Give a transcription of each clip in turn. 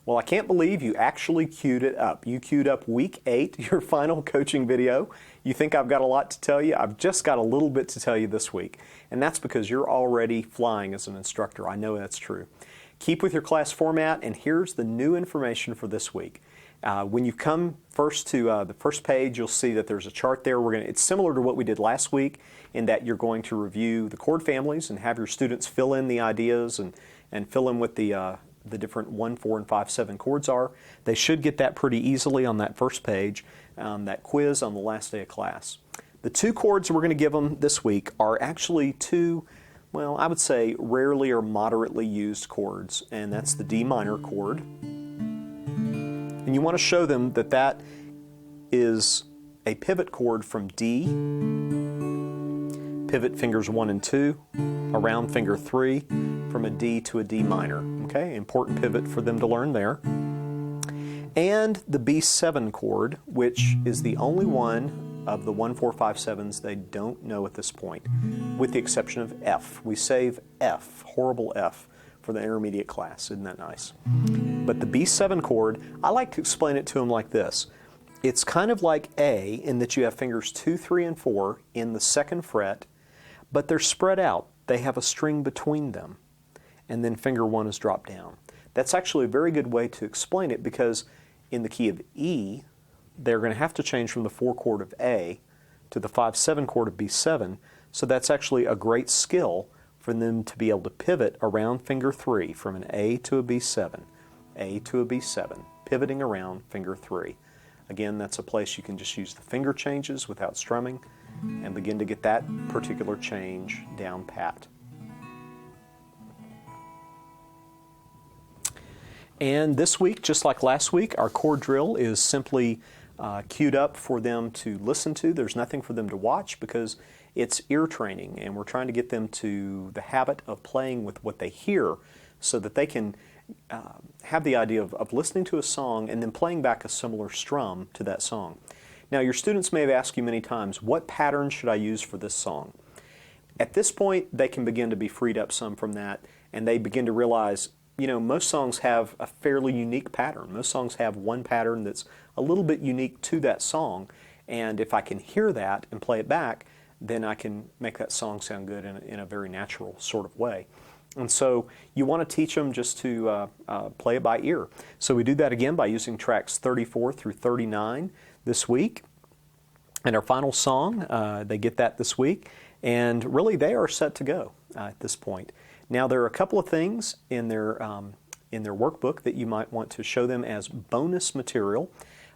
Well, I can't believe you actually queued it up. You queued up week 8, your final coaching video. You think I've got a lot to tell you? I've just got a little bit to tell you this week. And that's because you're already flying as an instructor. I know that's true. Keep with your class format, and here's the new information for this week. When you come first to the first page, you'll see that there's a chart there. It's similar to what we did last week in that you're going to review the chord families and have your students fill in the ideas and fill in what the different 1, 4, and 5, 7 chords are. They should get that pretty easily on that first page, that quiz on the last day of class. The 2 chords we're going to give them this week are actually 2, well, I would say rarely or moderately used chords, and that's the D minor chord. And you want to show them that that is a pivot chord from D, pivot fingers 1 and 2, around finger 3, from a D to a D minor. Okay, important pivot for them to learn there. And the B7 chord, which is the only one of the 1, 4, 5, 7s they don't know at this point, with the exception of F. We save F, horrible F, for the intermediate class. Isn't that nice? But the B7 chord, I like to explain it to them like this. It's kind of like A in that you have fingers 2, 3, and 4 in the 2nd fret, but they're spread out. They have a string between them, and then finger 1 is dropped down. That's actually a very good way to explain it because in the key of E, they're going to have to change from the 4 chord of A to the 5, 7 chord of B7, so that's actually a great skill for them to be able to pivot around finger 3 from an A to a B7, A to a B7, pivoting around finger 3. Again, that's a place you can just use the finger changes without strumming and begin to get that particular change down pat. And this week, just like last week, our chord drill is simply queued up for them to listen to. There's nothing for them to watch because it's ear training, and we're trying to get them to the habit of playing with what they hear so that they can have the idea of listening to a song and then playing back a similar strum to that song. Now, your students may have asked you many times, what pattern should I use for this song? At this point, they can begin to be freed up some from that, and they begin to realize, you know, most songs have a fairly unique pattern. Most songs have one pattern that's a little bit unique to that song, and if I can hear that and play it back, then I can make that song sound good in a very natural sort of way. And so you want to teach them just to play it by ear. So we do that again by using tracks 34 through 39 this week. And our final song, they get that this week. And really they are set to go at this point. Now there are a couple of things in their workbook that you might want to show them as bonus material.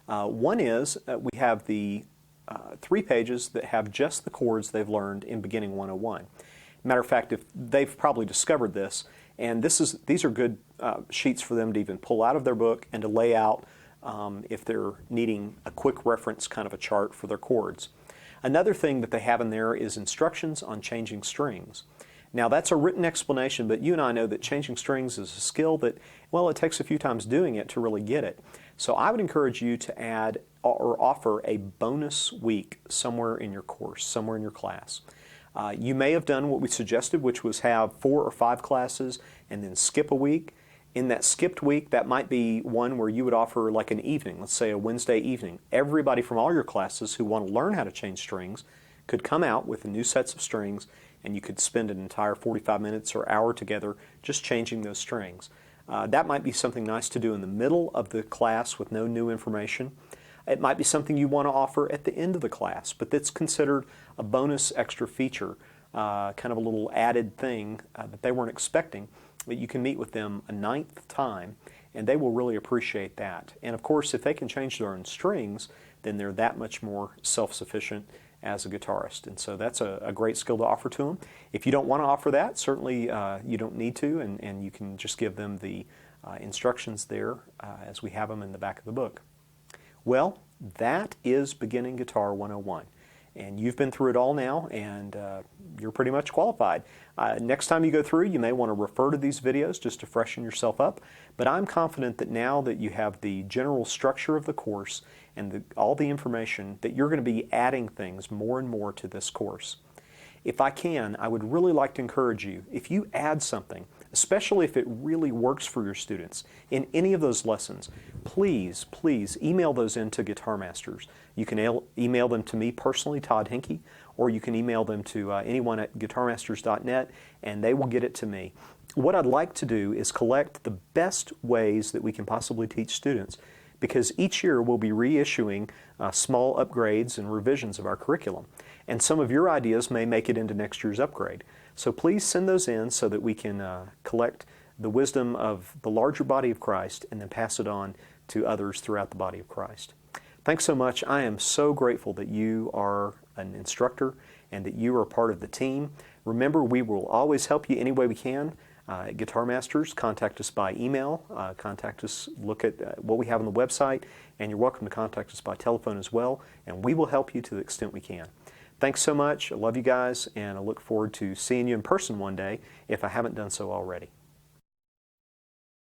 One is we have the 3 pages that have just the chords they've learned in Beginning 101. Matter of fact, if they've probably discovered this, and these are good sheets for them to even pull out of their book and to lay out if they're needing a quick reference kind of a chart for their chords. Another thing that they have in there is instructions on changing strings. Now that's a written explanation, but you and I know that changing strings is a skill that, well, it takes a few times doing it to really get it. So I would encourage you to add or offer a bonus week somewhere in your course, somewhere in your class. You may have done what we suggested, which was have 4 or 5 classes and then skip a week. In that skipped week, that might be one where you would offer like an evening, let's say a Wednesday evening. Everybody from all your classes who want to learn how to change strings could come out with new sets of strings, and you could spend an entire 45 minutes or hour together just changing those strings. That might be something nice to do in the middle of the class with no new information. It might be something you want to offer at the end of the class, but that's considered a bonus extra feature, kind of a little added thing that they weren't expecting, but you can meet with them a 9th time, and they will really appreciate that. And of course, if they can change their own strings, then they're that much more self-sufficient as a guitarist. And so that's a great skill to offer to them. If you don't want to offer that, certainly you don't need to, and you can just give them the instructions there as we have them in the back of the book. Well, that is Beginning Guitar 101. And you've been through it all now, and you're pretty much qualified. Next time you go through, you may want to refer to these videos just to freshen yourself up. But I'm confident that now that you have the general structure of the course and all the information, that you're going to be adding things more and more to this course. If I can, I would really like to encourage you, if you add something, especially if it really works for your students. In any of those lessons, please, please email those in to Guitar Masters. You can email them to me personally, Todd Henke, or you can email them to anyone at guitarmasters.net, and they will get it to me. What I'd like to do is collect the best ways that we can possibly teach students, because each year we'll be reissuing small upgrades and revisions of our curriculum. And some of your ideas may make it into next year's upgrade. So please send those in so that we can collect the wisdom of the larger body of Christ and then pass it on to others throughout the body of Christ. Thanks so much. I am so grateful that you are an instructor and that you are part of the team. Remember, we will always help you any way we can. At Guitar Masters, contact us by email, contact us, look at what we have on the website, and you're welcome to contact us by telephone as well, and we will help you to the extent we can. Thanks so much. I love you guys, and I look forward to seeing you in person one day if I haven't done so already.